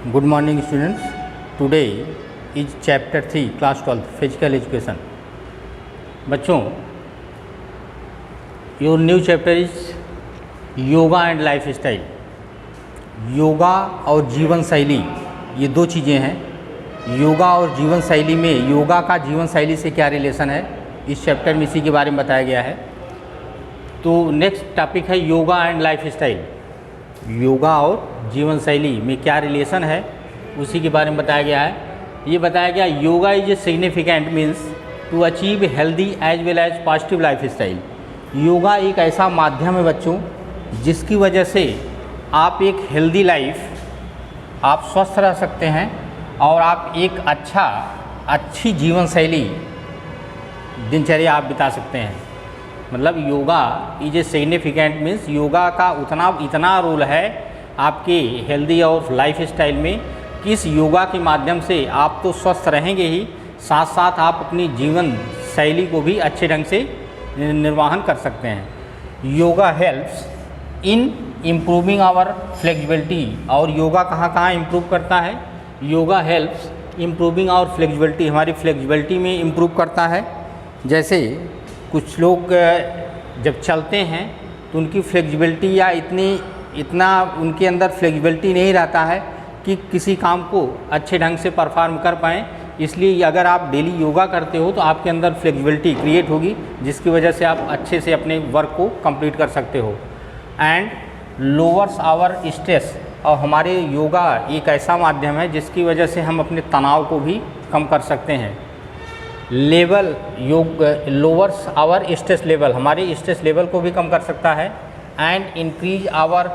Good morning students. Today is chapter 3 class 12 physical education. बच्चों, your new chapter is yoga and life style. Yoga और जीवन शैली ये दो चीज़ें हैं. योगा और जीवन शैली में योगा का जीवन शैली से क्या रिलेशन है, इस चैप्टर में इसी के बारे में बताया गया है. तो नेक्स्ट टॉपिक है yoga and life style. Yoga और जीवन शैली में क्या रिलेशन है उसी के बारे में बताया गया है. ये बताया गया yoga is a significant means to achieve healthy as well as positive life style. Yoga एक ऐसा माध्यम है बच्चों जिसकी वजह से आप एक हेल्दी लाइफ, आप स्वस्थ रह सकते हैं और आप एक अच्छी जीवन शैली दिनचर्या आप बिता सकते हैं. मतलब yoga is a significant means yoga का इतना रोल है आपके हेल्दी और लाइफ स्टाइल में कि इस योगा के माध्यम से आप तो स्वस्थ रहेंगे ही, साथ साथ आप अपनी जीवन शैली को भी अच्छे ढंग से निर्वहन कर सकते हैं. Yoga helps in improving our flexibility. और योगा कहाँ कहाँ इम्प्रूव करता है? Yoga helps improving our flexibility, हमारी फ्लेक्सिबिलिटी में इम्प्रूव करता है. जैसे कुछ लोग जब चलते हैं तो उनकी फ्लेक्सिबिलिटी या इतना उनके अंदर फ्लेक्सिबिलिटी नहीं रहता है कि किसी काम को अच्छे ढंग से परफॉर्म कर पाएँ. इसलिए अगर आप डेली योगा करते हो तो आपके अंदर फ्लेक्सिबिलिटी क्रिएट होगी जिसकी वजह से आप अच्छे से अपने वर्क को कंप्लीट कर सकते हो. And lowers our stress. और हमारे योगा एक ऐसा माध्यम है जिसकी वजह से हम अपने तनाव को भी कम कर सकते हैं. योग लोअर्स आवर स्ट्रेस लेवल, हमारे स्ट्रेस लेवल को भी कम कर सकता है. एंड इंक्रीज आवर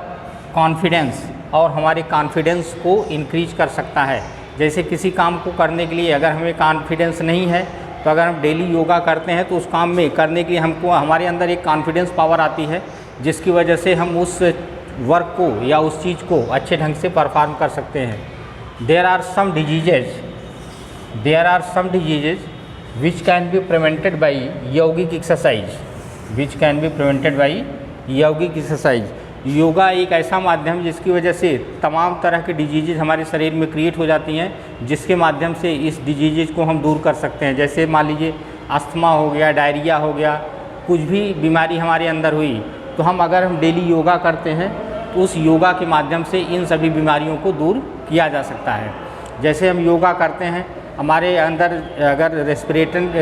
कॉन्फिडेंस, और हमारे कॉन्फिडेंस को इंक्रीज कर सकता है. जैसे किसी काम को करने के लिए अगर हमें कॉन्फिडेंस नहीं है तो अगर हम डेली योगा करते हैं तो उस काम में करने के लिए हमारे अंदर एक कॉन्फिडेंस पावर आती है जिसकी वजह से हम उस वर्क को या उस चीज़ को अच्छे ढंग से परफॉर्म कर सकते हैं. There are some diseases which can be prevented by yogic exercise. Yoga एक ऐसा माध्यम जिसकी वजह से तमाम तरह के डिजीजेज हमारे शरीर में क्रिएट हो जाती हैं जिसके माध्यम से इस डिजीजेज को हम दूर कर सकते हैं. जैसे मान लीजिए अस्थमा हो गया, डायरिया हो गया, कुछ भी बीमारी हमारे अंदर हुई तो अगर हम डेली योगा करते हैं तो उस योगा के माध्यम से इन सभी बीमारियों को दूर किया जा सकता है. जैसे हम योगा करते हैं, हमारे अंदर अगर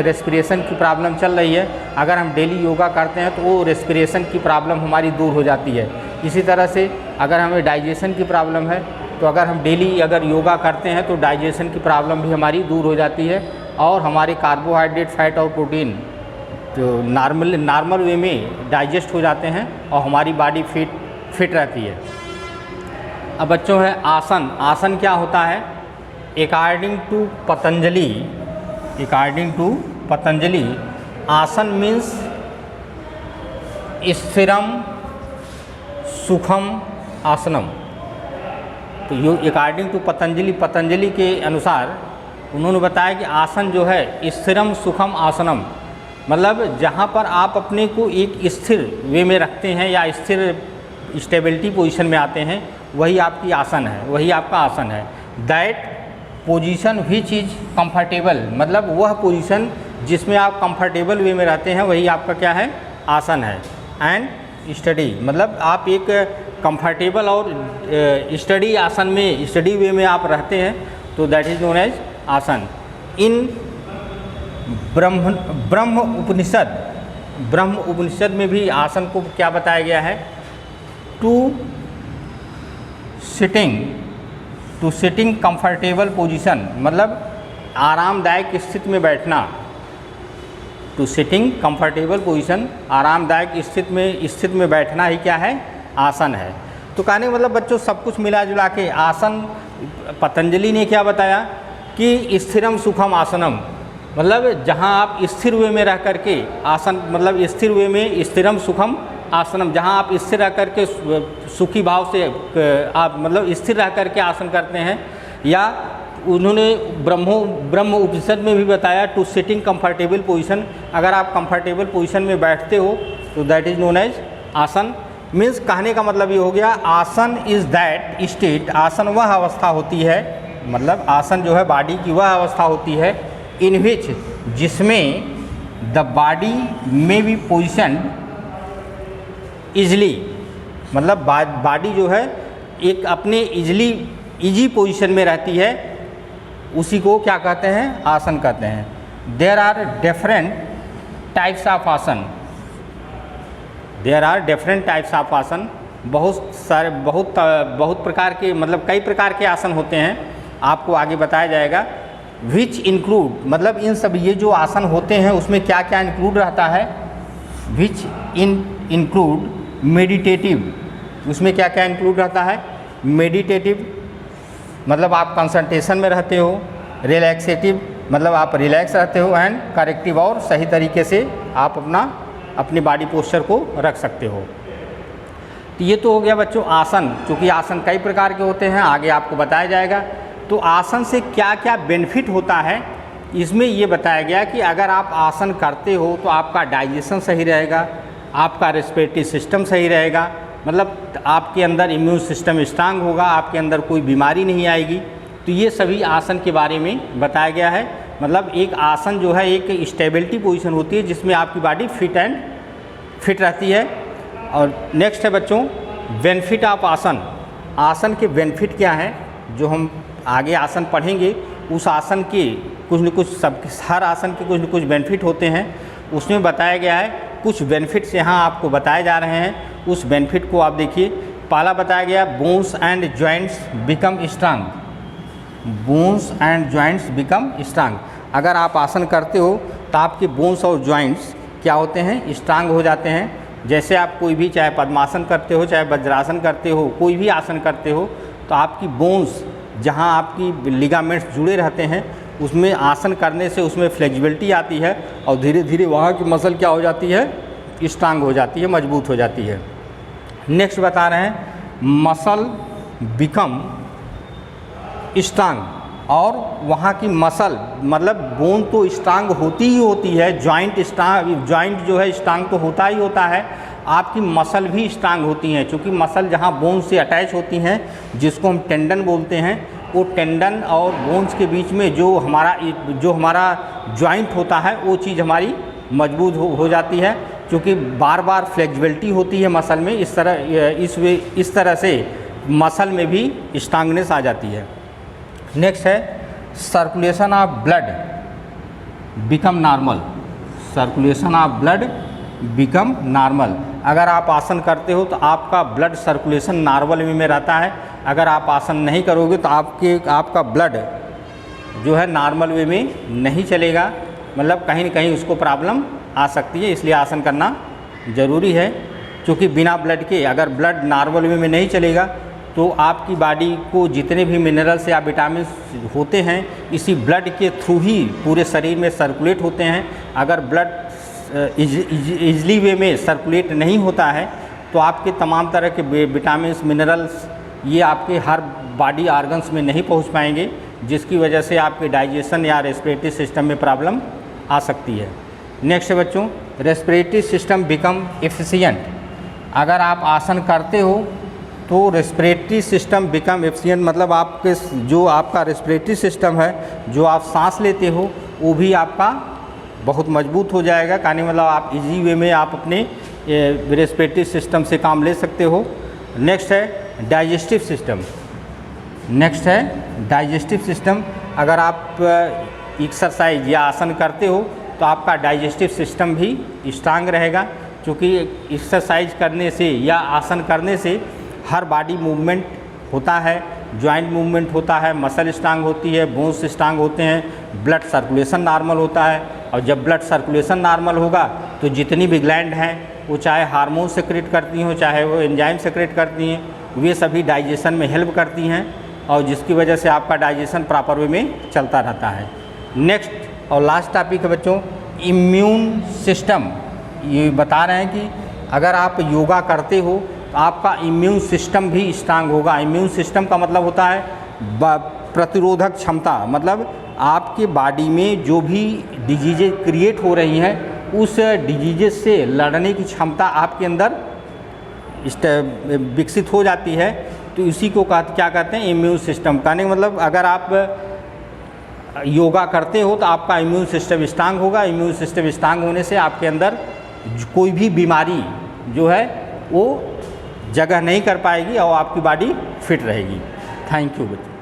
रेस्पिरेशन की प्रॉब्लम चल रही है, अगर हम डेली योगा करते हैं तो वो रेस्पिरेशन की प्रॉब्लम हमारी दूर हो जाती है. इसी तरह से अगर हमें डाइजेशन की प्रॉब्लम है तो अगर हम डेली योगा करते हैं तो डाइजेशन की प्रॉब्लम भी हमारी दूर हो जाती है और हमारे कार्बोहाइड्रेट, फैट और प्रोटीन जो नॉर्मल वे में डाइजेस्ट हो जाते हैं और हमारी बॉडी फिट रहती है. अब बच्चों है आसन क्या होता है? अकॉर्डिंग टू पतंजलि आसन मीन्स स्थिरम सुखम आसनम. तो अकॉर्डिंग टू पतंजलि के अनुसार उन्होंने बताया कि आसन जो है स्थिरम सुखम आसनम, मतलब जहाँ पर आप अपने को एक स्थिर वे में रखते हैं या स्टेबिलिटी पोजीशन में आते हैं वही आपकी आसन है, वही आपका आसन है. That position which is comfortable, मतलब वह पोजीशन जिसमें आप कंफर्टेबल वे में रहते हैं वही आपका क्या है? आसन है. एंड स्टडी, मतलब आप एक कंफर्टेबल और स्टडी आसन में, स्टडी वे में आप रहते हैं तो दैट इज नोन एज आसन. इन ब्रह्म उपनिषद में भी आसन को क्या बताया गया है? टू सिटिंग कंफर्टेबल पोजीशन, मतलब आरामदायक स्थिति में बैठना. टू सिटिंग कंफर्टेबल पोजीशन, आरामदायक स्थिति में बैठना ही क्या है? आसन है. तो कहने मतलब बच्चों सब कुछ मिला जुला के आसन, पतंजलि ने क्या बताया कि स्थिरम सुखम आसनम, मतलब जहाँ आप स्थिर वे में रह करके आसन, मतलब स्थिर वे में स्थिरम सुखम आसनम, जहाँ आप स्थिर रह करके सुखी भाव से आप मतलब स्थिर रह करके आसन करते हैं. या उन्होंने ब्रह्म उपनिषद में भी बताया टू सिटिंग कंफर्टेबल पोजीशन, अगर आप कंफर्टेबल पोजीशन में बैठते हो तो दैट इज़ नोन एज आसन. मीन्स कहने का मतलब ये हो गया आसन इज़ दैट स्टेट, आसन वह अवस्था होती है, मतलब आसन जो है बॉडी की वह अवस्था होती है इन विच, जिसमें द बॉडी में बी पोजिशन ईजली, मतलब बॉडी जो है एक अपने इजी पोजीशन में रहती है, उसी को क्या कहते हैं, आसन कहते हैं। There are different types of asan, there are different types of asan, बहुत सारे बहुत प्रकार के, मतलब कई प्रकार के आसन होते हैं, आपको आगे बताया जाएगा। विच इंक्लूड, मतलब इन सब ये जो आसन होते हैं उसमें क्या क्या इंक्लूड रहता है, विच इंक्लूड मेडिटेटिव, उसमें क्या क्या इंक्लूड रहता है, मेडिटेटिव मतलब आप कंसंट्रेशन में रहते हो, रिलैक्सेटिव मतलब आप रिलैक्स रहते हो, एंड करेक्टिव और सही तरीके से आप अपनी बॉडी पोस्चर को रख सकते हो। तो ये तो हो गया बच्चों आसन, क्योंकि आसन कई प्रकार के होते हैं, आगे आपको बताया जाएगा। तो आसन से क्या क्या बेनिफिट होता है, इसमें ये बताया गया कि अगर आप आसन करते हो तो आपका डाइजेशन सही रहेगा, आपका रेस्पिरेटरी सिस्टम सही रहेगा, मतलब आपके अंदर इम्यून सिस्टम स्ट्रांग होगा, आपके अंदर कोई बीमारी नहीं आएगी। तो ये सभी आसन के बारे में बताया गया है। मतलब एक आसन जो है एक स्टेबिलिटी पोजीशन होती है जिसमें आपकी बॉडी फिट रहती है। और नेक्स्ट है बच्चों बेनिफिट ऑफ आसन, आसन के बेनिफिट क्या हैं, जो हम आगे आसन पढ़ेंगे उस आसन के कुछ न कुछ, सब हर आसन के कुछ न कुछ बेनिफिट होते हैं, उसमें बताया गया है। कुछ बेनिफिट्स यहाँ आपको बताए जा रहे हैं, उस बेनिफिट को आप देखिए। पहला बताया गया bones and joints become strong, bones and joints become strong. अगर आप आसन करते हो तो आपके बोन्स और जॉइंट्स क्या होते हैं, स्ट्रांग हो जाते हैं। जैसे आप कोई भी, चाहे पद्मासन करते हो, चाहे वज्रासन करते हो, कोई भी आसन करते हो, तो आपकी बोन्स जहाँ आपकी लिगामेंट्स जुड़े रहते हैं उसमें आसन करने से उसमें फ्लेक्सिबिलिटी आती है और धीरे धीरे वहाँ की मसल क्या हो जाती है, स्ट्रांग हो जाती है, मजबूत हो जाती है। नेक्स्ट बता रहे हैं मसल बिकम स्ट्रांग, और वहाँ की मसल मतलब बोन तो स्ट्रांग होती ही होती है, जॉइंट जो है स्ट्रांग तो होता ही होता है, आपकी मसल भी स्ट्रांग होती हैं, क्योंकि मसल जहाँ बोन से अटैच होती हैं जिसको हम टेंडन बोलते हैं, वो टेंडन और बोन्स के बीच में जो हमारा जॉइंट होता है वो चीज़ हमारी मजबूत हो जाती है, क्योंकि बार बार फ्लेक्सिबिलिटी होती है मसल में। इस तरह से मसल में भी स्ट्रांगनेस आ जाती है। नेक्स्ट है circulation of blood become normal, circulation of blood become normal. अगर आप आसन करते हो तो आपका ब्लड सर्कुलेशन नॉर्मल वे में रहता है। अगर आप आसन नहीं करोगे तो आपका ब्लड जो है नॉर्मल वे में नहीं चलेगा, मतलब कहीं न कहीं उसको प्रॉब्लम आ सकती है। इसलिए आसन करना ज़रूरी है, क्योंकि बिना ब्लड के अगर ब्लड नॉर्मल वे में नहीं चलेगा तो आपकी बॉडी को जितने भी मिनरल्स या विटामिन होते हैं इसी ब्लड के थ्रू ही पूरे शरीर में सर्कुलेट होते हैं। अगर ब्लड इजली वे में सर्कुलेट नहीं होता है तो आपके तमाम तरह के विटामिन मिनरल्स ये आपके हर बॉडी ऑर्गन्स में नहीं पहुंच पाएंगे, जिसकी वजह से आपके डाइजेशन या रेस्पिरेटरी सिस्टम में प्रॉब्लम आ सकती है। नेक्स्ट है बच्चों रेस्पिरेटरी सिस्टम बिकम एफिशिएंट। अगर आप आसन करते हो तो रेस्पिरेटरी सिस्टम बिकम एफिशिएंट, मतलब आपके जो आपका रेस्पिरेटरी सिस्टम है, जो आप सांस लेते हो, वो भी आपका बहुत मजबूत हो जाएगा। कहने मतलब आप इजी वे में आप अपने रेस्पिरेटरी सिस्टम से काम ले सकते हो। नेक्स्ट है डाइजेस्टिव सिस्टम, नेक्स्ट है डाइजेस्टिव सिस्टम। अगर आप एक्सरसाइज या आसन करते हो तो आपका डाइजेस्टिव सिस्टम भी स्ट्रांग रहेगा, क्योंकि एक्सरसाइज करने से या आसन करने से हर बॉडी मूवमेंट होता है, जॉइंट मूवमेंट होता है, मसल स्ट्रांग होती है, बोन्स स्ट्रांग होते हैं, ब्लड सर्कुलेशन नॉर्मल होता है। और जब ब्लड सर्कुलेशन नॉर्मल होगा तो जितनी भी ग्लैंड हैं वो चाहे हार्मोन सेक्रेट करती हो, चाहे वो एंजाइम सेक्रेट करती हैं, वे सभी डाइजेशन में हेल्प करती हैं, और जिसकी वजह से आपका डाइजेशन प्रॉपर वे में चलता रहता है। नेक्स्ट और लास्ट टॉपिक है बच्चों इम्यून सिस्टम। ये बता रहे हैं कि अगर आप योगा करते हो तो आपका इम्यून सिस्टम भी स्ट्रांग होगा। इम्यून सिस्टम का मतलब होता है प्रतिरोधक क्षमता, मतलब आपके बॉडी में जो भी डिजीजेज क्रिएट हो रही हैं उस डिजीजेज से लड़ने की क्षमता आपके अंदर विकसित हो जाती है, तो इसी को क्या कहते हैं, इम्यून सिस्टम। कहने का मतलब अगर आप योगा करते हो तो आपका इम्यून सिस्टम स्ट्रांग होगा। इम्यून सिस्टम स्ट्रांग होने से आपके अंदर कोई भी बीमारी जो है वो जगह नहीं कर पाएगी और आपकी बॉडी फिट रहेगी। थैंक यू बच्चों।